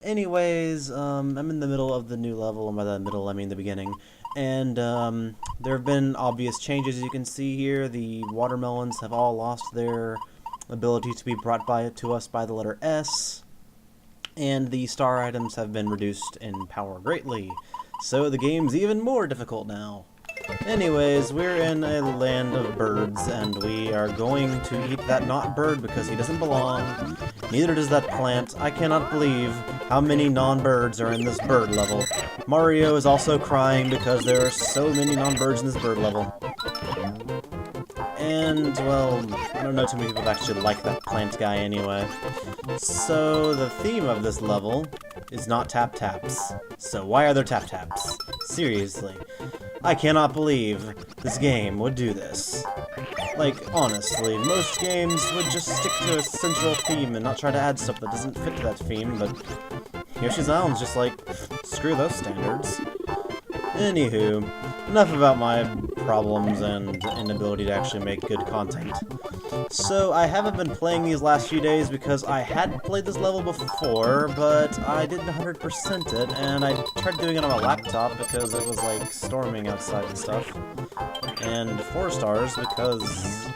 Anyways, I'm in the middle of the new level, and by the middle I mean the beginning, and there have been obvious changes. You can see here the watermelons have all lost their ability to be brought to us by the letter S, and the star items have been reduced in power greatly, so the game's even more difficult now. Anyways, we're in a land of birds, and we are going to eat that not bird because he doesn't belong. Neither does that plant. I cannot believe how many non-birds are in this bird level. Mario is also crying because there are so many non-birds in this bird level. And, well, I don't know too many people that actually like that plant guy anyway. So, the theme of this level is not tap-taps. So why are there tap-taps? Seriously. I cannot believe this game would do this. Like, honestly, most games would just stick to a central theme and not try to add stuff that doesn't fit to that theme, but Yoshi's Island's just like, screw those standards. Anywho, enough about my problems and inability to actually make good content. So, I haven't been playing these last few days because I had played this level before, but I didn't 100% it, and I tried doing it on a laptop because it was, like, storming outside and stuff. And 4 stars because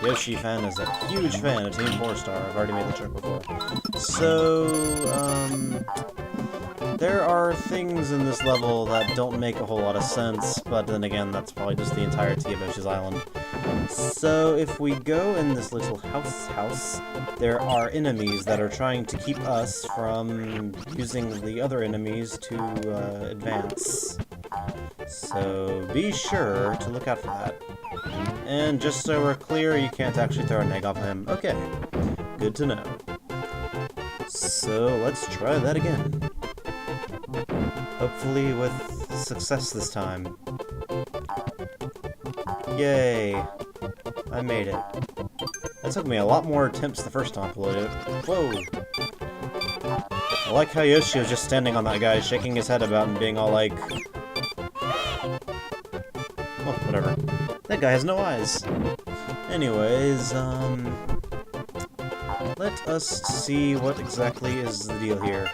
Yoshi-fan is a huge fan of Team 4 Star. I've already made the joke before. So, there are things in this level that don't make a whole lot of sense, but then again, that's probably just the entirety of Yoshi's Island. So, if we go in this little house, there are enemies that are trying to keep us from using the other enemies to advance. So, be sure to look out for that. And just so we're clear, you can't actually throw an egg off him. Okay, good to know. So, let's try that again. Hopefully with success this time. Yay! I made it. That took me a lot more attempts the first time to load it. Whoa! I like how Yoshi was just standing on that guy, shaking his head about and being all like... Well, whatever. That guy has no eyes. Anyways, let us see what exactly is the deal here.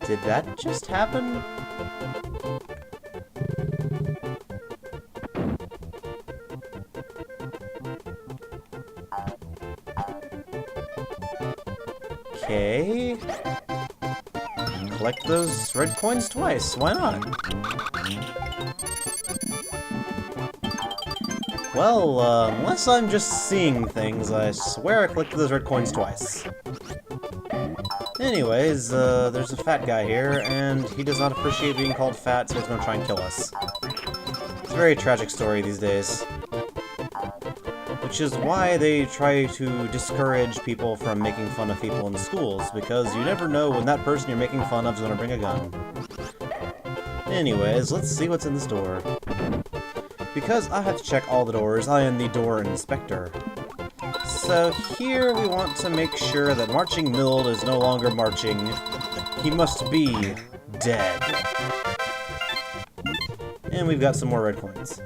Did that just happen? Okay. Collect those red coins twice, why not? Well, unless I'm just seeing things, I swear I collected those red coins twice. Anyways, there's a fat guy here, and he does not appreciate being called fat, so he's gonna try and kill us. It's a very tragic story these days. Which is why they try to discourage people from making fun of people in schools, because you never know when that person you're making fun of is gonna bring a gun. Anyways, let's see what's in this door. Because I have to check all the doors, I am the door inspector. So here we want to make sure that Marching Mild is no longer marching. He must be dead. And we've got some more red coins.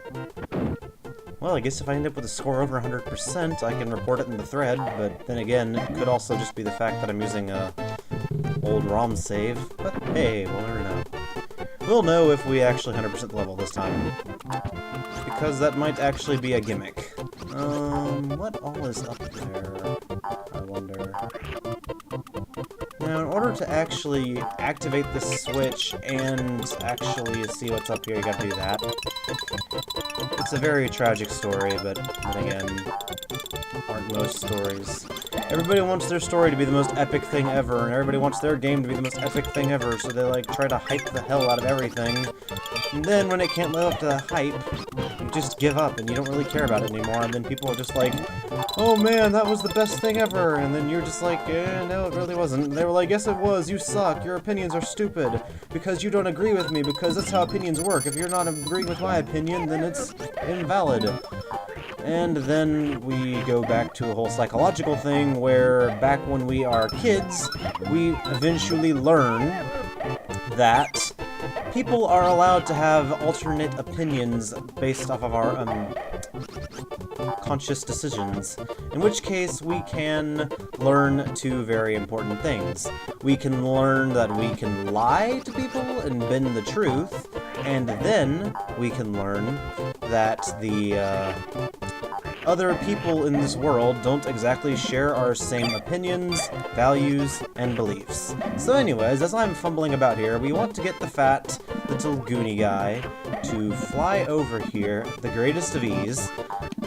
Well, I guess if I end up with a score over 100%, I can report it in the thread, but then again, it could also just be the fact that I'm using a old ROM save. But hey, we'll never know. We'll know if we actually 100% the level this time. Because that might actually be a gimmick. What all is up there? I wonder. Now, in order to actually activate the switch and actually see what's up here, you gotta do that. It's a very tragic story, but then again, aren't most stories. Everybody wants their story to be the most epic thing ever, and everybody wants their game to be the most epic thing ever, so they like try to hype the hell out of everything. And then when it can't live up to the hype, you just give up and you don't really care about it anymore, and then people are just like, oh man, that was the best thing ever, and then you're just like, no, it really wasn't. And they were like, yes it was, you suck, your opinions are stupid, because you don't agree with me, because that's how opinions work. If you're not agreeing with my opinion, then it's invalid. And then we go back to a whole psychological thing where back when we are kids, we eventually learn that people are allowed to have alternate opinions based off of our conscious decisions, in which case we can learn two very important things. We can learn that we can lie to people and bend the truth, and then we can learn that the other people in this world don't exactly share our same opinions, values, and beliefs. So anyways, as I'm fumbling about here, we want to get the fat little Goonie guy to fly over here, the greatest of ease,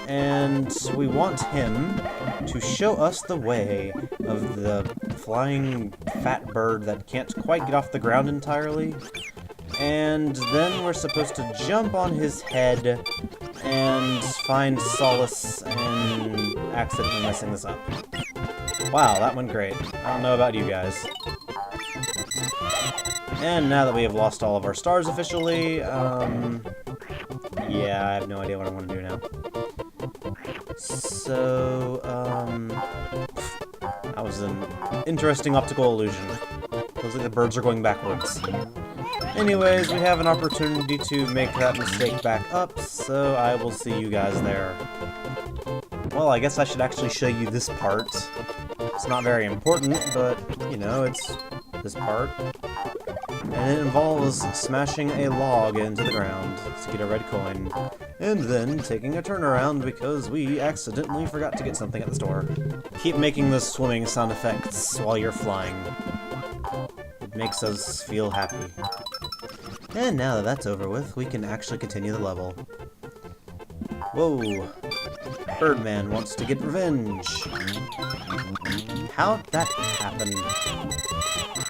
and we want him to show us the way of the flying fat bird that can't quite get off the ground entirely. And then we're supposed to jump on his head and find solace in accidentally messing this up. Wow, that went great. I don't know about you guys. And now that we have lost all of our stars officially, yeah, I have no idea what I want to do now. So, that was an interesting optical illusion. Looks like the birds are going backwards. Anyways, we have an opportunity to make that mistake back up, so I will see you guys there. Well, I guess I should actually show you this part. It's not very important, but, you know, it's this part. And it involves smashing a log into the ground to get a red coin, and then taking a turnaround because we accidentally forgot to get something at the store. Keep making the swimming sound effects while you're flying. It makes us feel happy. And now that that's over with, we can actually continue the level. Whoa! Birdman wants to get revenge! How'd that happen?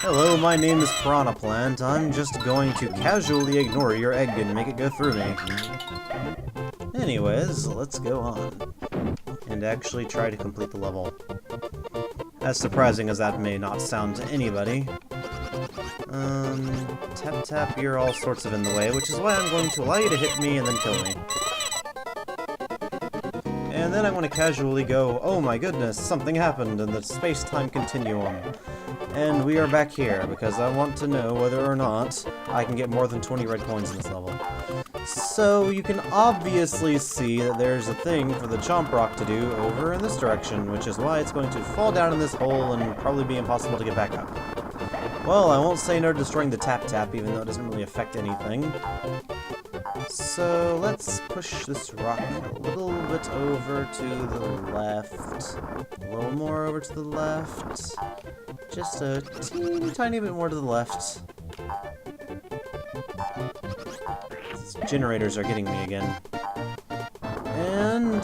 Hello, my name is Piranha Plant. I'm just going to casually ignore your egg and make it go through me. Anyways, let's go on. And actually try to complete the level. As surprising as that may not sound to anybody. Tap tap, you're all sorts of in the way, which is why I'm going to allow you to hit me and then kill me. And then I want to casually go, oh my goodness, something happened in the space-time continuum. And we are back here, because I want to know whether or not I can get more than 20 red coins in this level. So you can obviously see that there's a thing for the Chomp Rock to do over in this direction, which is why it's going to fall down in this hole and probably be impossible to get back up. Well, I won't say no to destroying the Tap Tap, even though it doesn't really affect anything. So let's push this rock a little bit over to the left. A little more over to the left. Just a teeny tiny bit more to the left. These generators are getting me again. And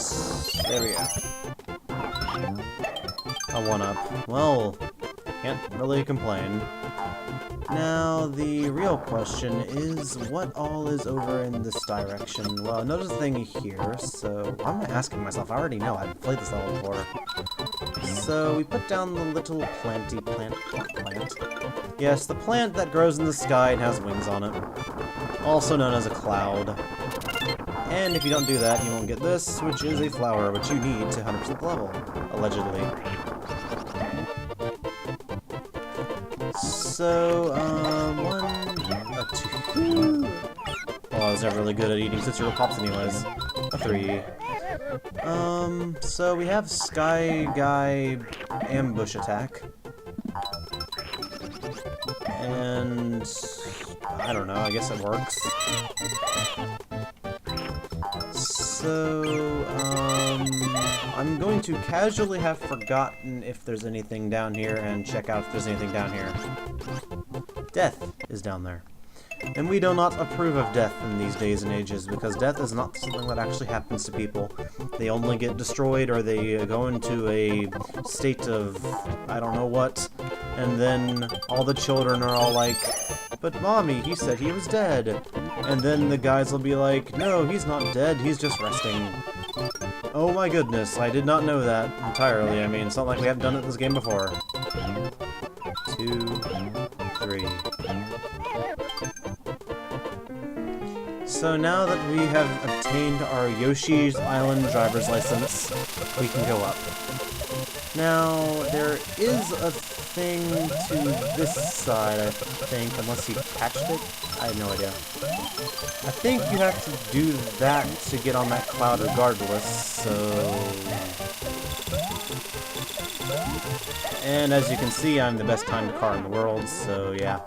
there we go. A 1-up. Well, can't really complain. Now, the real question is, what all is over in this direction? Well, notice the thing here, so why am I asking myself? I already know, I've played this level before. So, we put down the little plant. Yes, the plant that grows in the sky and has wings on it. Also known as a cloud. And if you don't do that, you won't get this, which is a flower, which you need to 100% the level, allegedly. So, 2. Well, I was never really good at eating Tootsie Roll Pops anyways. A 3. So we have Sky Guy ambush attack. And I don't know, I guess it works. So, I'm going to casually have forgotten if there's anything down here and check out if there's anything down here. Death is down there. And we do not approve of death in these days and ages, because death is not something that actually happens to people. They only get destroyed, or they go into a state of I don't know what, and then all the children are all like, but mommy, he said he was dead. And then the guys will be like, no, he's not dead, he's just resting. Oh my goodness, I did not know that entirely. I mean, it's not like we haven't done it in this game before. 2, 3. So now that we have obtained our Yoshi's Island driver's license, we can go up. Now, there is a thing to this side, I think, unless you attached it? I have no idea. I think you have to do that to get on that cloud regardless, so... And as you can see, I'm the best timed car in the world, so yeah.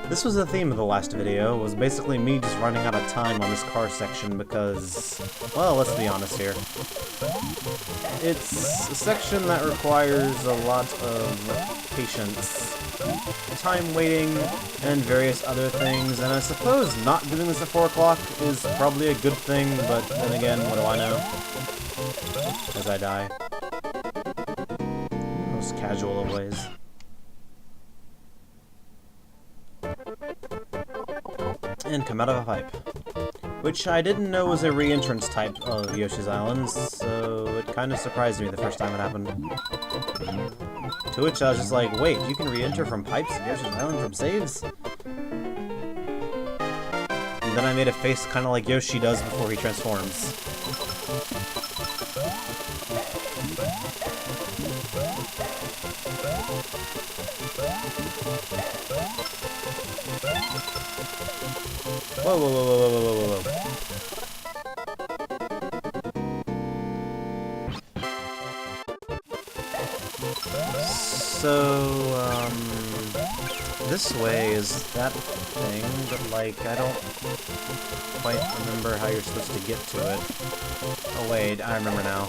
This was the theme of the last video, was basically me just running out of time on this car section because, well, let's be honest here. It's a section that requires a lot of patience, time waiting, and various other things, and I suppose not doing this at 4 o'clock is probably a good thing, but then again, what do I know? As I die. Most casual of ways. And come out of a pipe. Which I didn't know was a re-entrance type of Yoshi's Island, so it kind of surprised me the first time it happened. To which I was just like, wait, you can re-enter from pipes in Yoshi's Island from saves? And then I made a face kind of like Yoshi does before he transforms. Whoa, whoa, whoa, whoa, whoa, whoa, whoa, So, this way is that thing, but, like, I don't quite remember how you're supposed to get to it. Oh, wait, I remember now.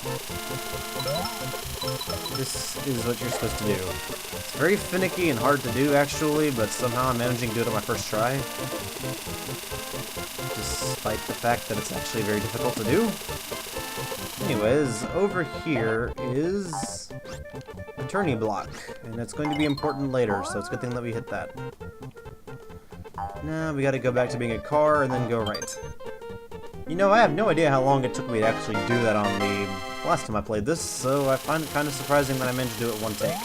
This is what you're supposed to do. It's very finicky and hard to do, actually, but somehow I'm managing to do it on my first try. Despite the fact that it's actually very difficult to do. Anyways, over here is a tourney block, and it's going to be important later, so it's a good thing that we hit that. Now we gotta go back to being a car and then go right. You know, I have no idea how long it took me to actually do that on the last time I played this, so I find it kind of surprising that I managed to do it one take.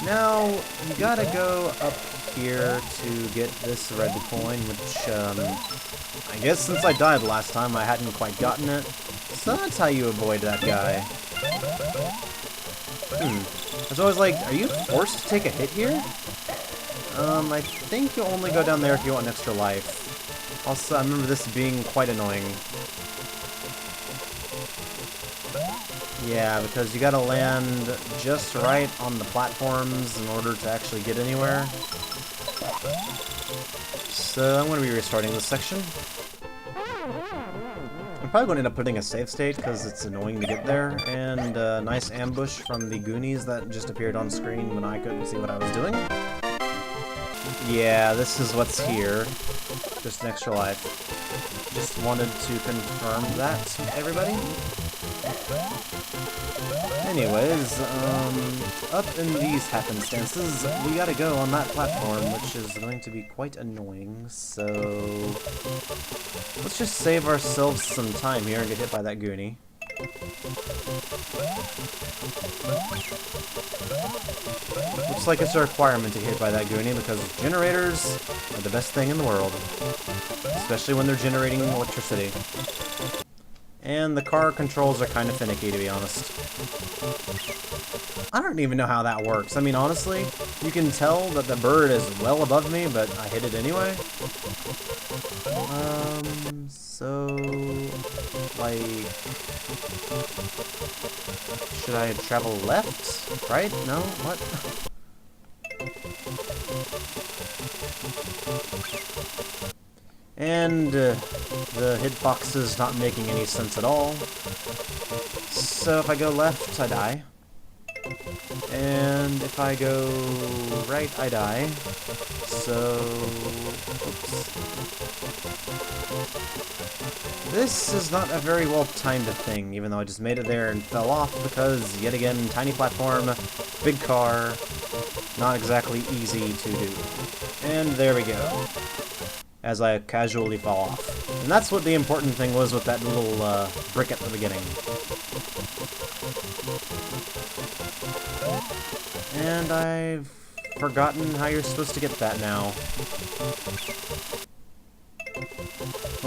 Now, you gotta go up here to get this red coin, which, I guess since I died last time, I hadn't quite gotten it. So that's how you avoid that guy. I was always like, are you forced to take a hit here? I think you'll only go down there if you want an extra life. Also, I remember this being quite annoying. Yeah, because you gotta land just right on the platforms in order to actually get anywhere. So I'm going to be restarting this section. I'm probably going to end up putting a save state because it's annoying to get there, and a nice ambush from the Goonies that just appeared on screen when I couldn't see what I was doing. Yeah, this is what's here. Just an extra life. Just wanted to confirm that, everybody. Anyways, up in these happenstances, we gotta go on that platform, which is going to be quite annoying, so... let's just save ourselves some time here and get hit by that Goonie. Looks like it's a requirement to get hit by that Goonie, because generators are the best thing in the world. Especially when they're generating electricity. And the car controls are kind of finicky, to be honest. I don't even know how that works. I mean, honestly, you can tell that the bird is well above me, but I hit it anyway. So... like... should I travel left? Right? No? What? And the hitbox is not making any sense at all. So if I go left, I die. And if I go right, I die. So... oops. This is not a very well-timed thing, even though I just made it there and fell off, because, yet again, tiny platform, big car, not exactly easy to do. And there we go. As I casually fall off. And that's what the important thing was with that little brick at the beginning. And I've forgotten how you're supposed to get that now.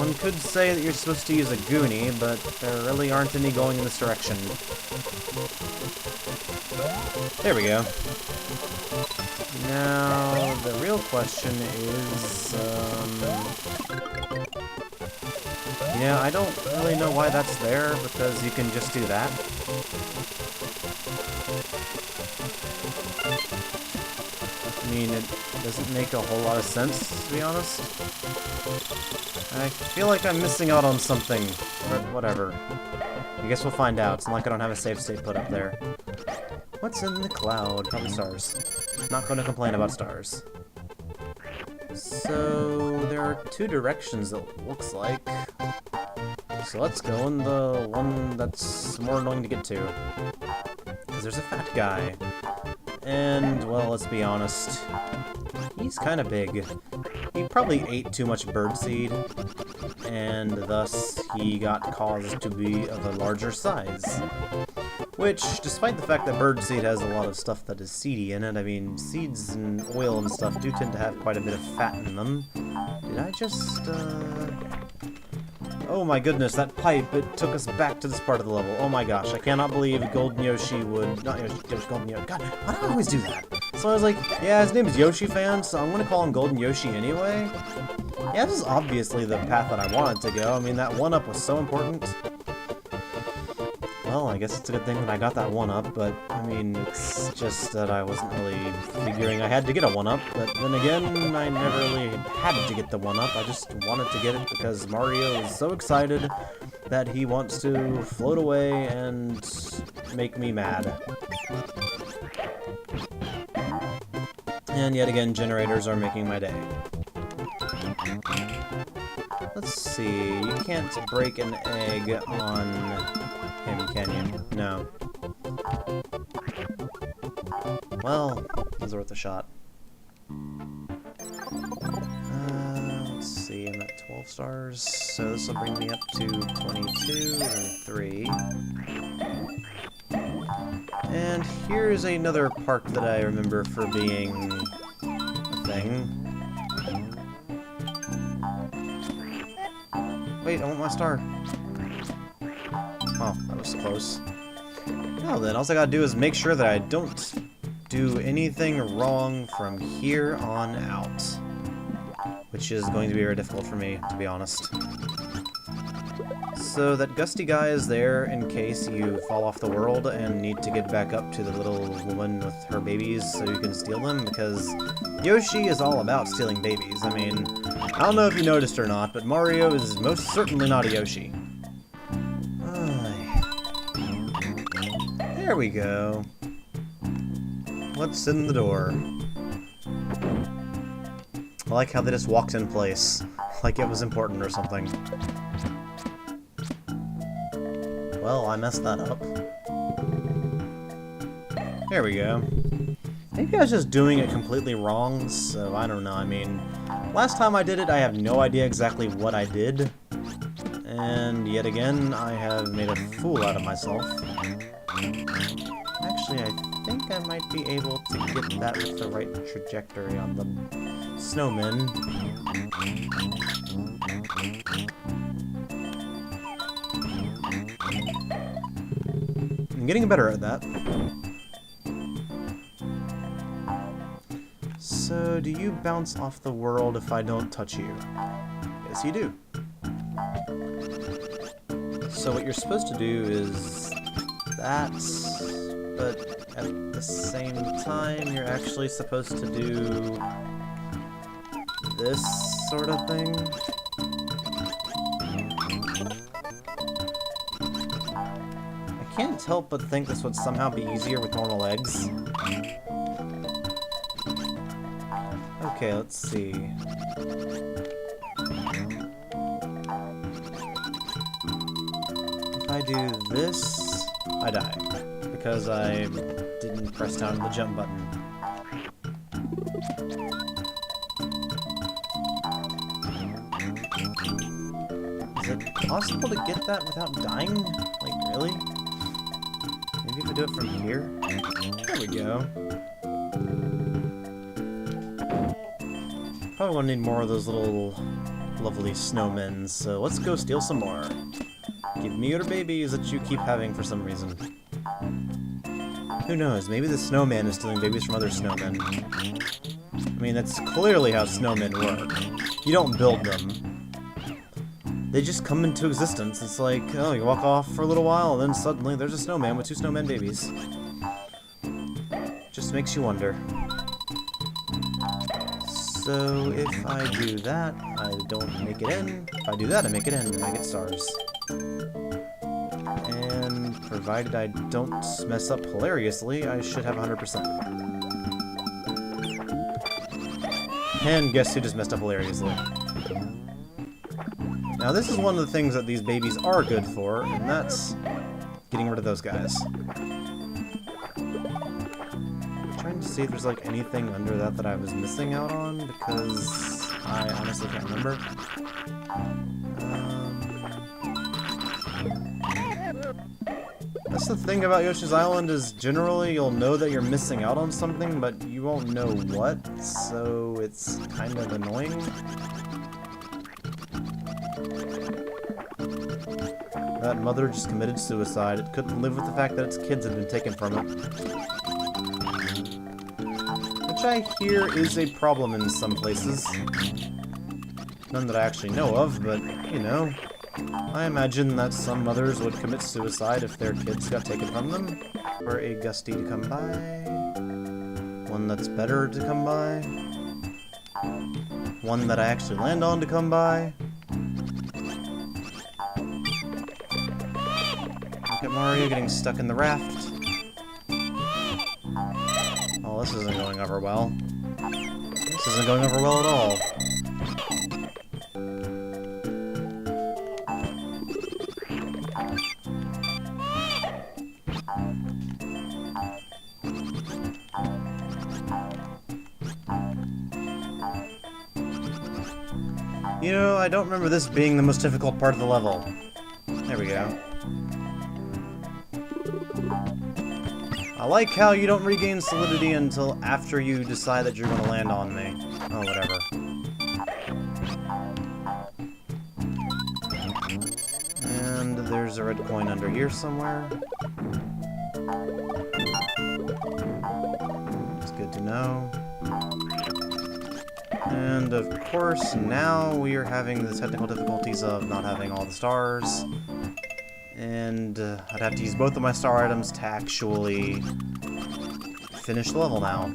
One could say that you're supposed to use a Goonie, but there really aren't any going in this direction. There we go. Now, the real question is, yeah, I don't really know why that's there, because you can just do that. I mean, it doesn't make a whole lot of sense, to be honest. I feel like I'm missing out on something, but whatever. I guess we'll find out. It's not like I don't have a save state put up there. What's in the cloud? Probably stars. Not going to complain about stars. So, there are two directions it looks like. So let's go in the one that's more annoying to get to. Because there's a fat guy. And, well, let's be honest. He's kind of big. He probably ate too much birdseed, and thus he got caused to be of a larger size. Which, despite the fact that birdseed has a lot of stuff that is seedy in it, I mean, seeds and oil and stuff do tend to have quite a bit of fat in them. Did I just, Oh my goodness, that pipe, it took us back to this part of the level. Oh my gosh, I cannot believe Golden Yoshi would... Not Yoshi, it was Golden Yoshi. God, why do I always do that? So I was like, yeah, his name is Yoshi Fan, so I'm gonna call him Golden Yoshi anyway. Yeah, this is obviously the path that I wanted to go. I mean, that 1-up was so important. Well, I guess it's a good thing that I got that 1-up, but, I mean, it's just that I wasn't really figuring I had to get a 1-up, but then again, I never really had to get the 1-up, I just wanted to get it because Mario is so excited that he wants to float away and make me mad. And yet again, generators are making my day. Let's see, you can't break an egg on him, can you? No. Well, it was worth a shot. Let's see, I'm at 12 stars, so this will bring me up to 22 and 3. And here's another park that I remember for being a thing. Wait, I want my star. Oh, that was close. Well then, all I gotta do is make sure that I don't do anything wrong from here on out. Which is going to be very difficult for me, to be honest. So that gusty guy is there in case you fall off the world and need to get back up to the little woman with her babies so you can steal them, because Yoshi is all about stealing babies. I mean, I don't know if you noticed or not, but Mario is most certainly not a Yoshi. There we go. What's in the door? I like how they just walked in place, like it was important or something. Well, I messed that up. There we go. Maybe I was just doing it completely wrong, so I don't know. I mean, last time I did it, I have no idea exactly what I did. And yet again, I have made a fool out of myself. Actually, I think I might be able to get that with the right trajectory on the snowmen. I'm getting better at that. So, do you bounce off the world if I don't touch you? Yes, you do. So what you're supposed to do is that, but at the same time, you're actually supposed to do this sort of thing. I can't help but think this would somehow be easier with normal legs. Okay, let's see. If I do this, I die. Because I didn't press down the jump button. Is it possible to get that without dying? Like, really? Maybe if I do it from here? There we go. Probably gonna need more of those little lovely snowmen, so let's go steal some more. Give me your babies that you keep having for some reason. Who knows, maybe the snowman is stealing babies from other snowmen. I mean, that's clearly how snowmen work. You don't build them. They just come into existence. It's like, oh, you walk off for a little while, and then suddenly there's a snowman with 2 snowman babies. Just makes you wonder. So, if I do that, I don't make it in. If I do that, I make it in, and I get stars. And provided I don't mess up hilariously, I should have 100%. And guess who just messed up hilariously? Now this is one of the things that these babies are good for, and that's getting rid of those guys. Trying to see if there's like anything under that I was missing out on, because I honestly can't remember. That's the thing about Yoshi's Island, is generally you'll know that you're missing out on something, but you won't know what, so it's kind of annoying. That mother just committed suicide. It couldn't live with the fact that its kids had been taken from it. Which I hear is a problem in some places. None that I actually know of, but, you know, I imagine that some mothers would commit suicide if their kids got taken from them. Or a gusty to come by. One that's better to come by. One that I actually land on to come by. Look at Mario getting stuck in the raft. Oh, this isn't going over well. This isn't going over well at all. You know, I don't remember this being the most difficult part of the level. There we go. I like how you don't regain solidity until after you decide that you're going to land on me. Oh, whatever. And there's a red coin under here somewhere. It's good to know. And of course, now we are having the technical difficulties of not having all the stars. And I'd have to use both of my star items to actually finish the level now.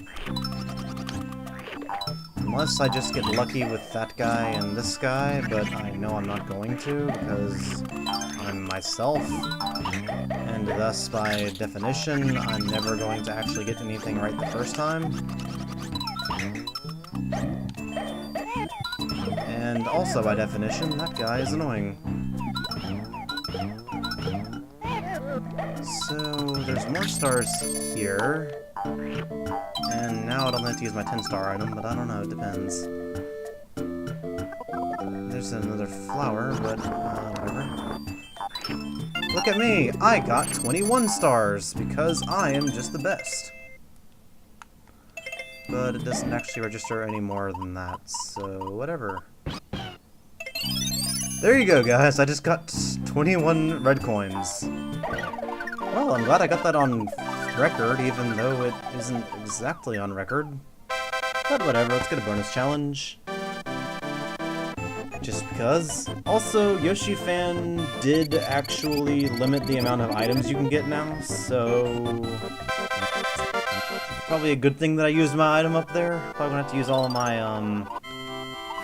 Unless I just get lucky with that guy and this guy, but I know I'm not going to because I'm myself. And thus, by definition, I'm never going to actually get anything right the first time. And also, by definition, that guy is annoying. So, there's more stars here. And now I'd only have to use my 10-star item, but I don't know, it depends. There's another flower, but whatever. Look at me! I got 21 stars, because I am just the best. But it doesn't actually register any more than that, so whatever. There you go, guys. I just got 21 red coins. Well, I'm glad I got that on record, even though it isn't exactly on record. But whatever, let's get a bonus challenge. Just because. Also, Yoshi Fan did actually limit the amount of items you can get now, so probably a good thing that I used my item up there. Probably gonna have to use all of my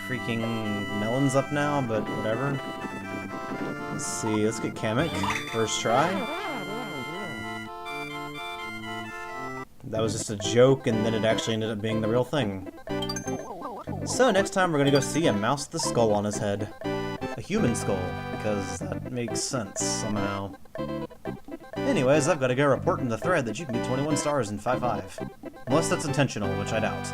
freaking melons up now, but whatever. Let's see, let's get Kamek. First try. That was just a joke, and then it actually ended up being the real thing. So next time we're gonna go see a mouse with a skull on his head. A human skull, because that makes sense somehow. Anyways, I've got to go report in the thread that you can get 21 stars in 5.5. Unless that's intentional, which I doubt.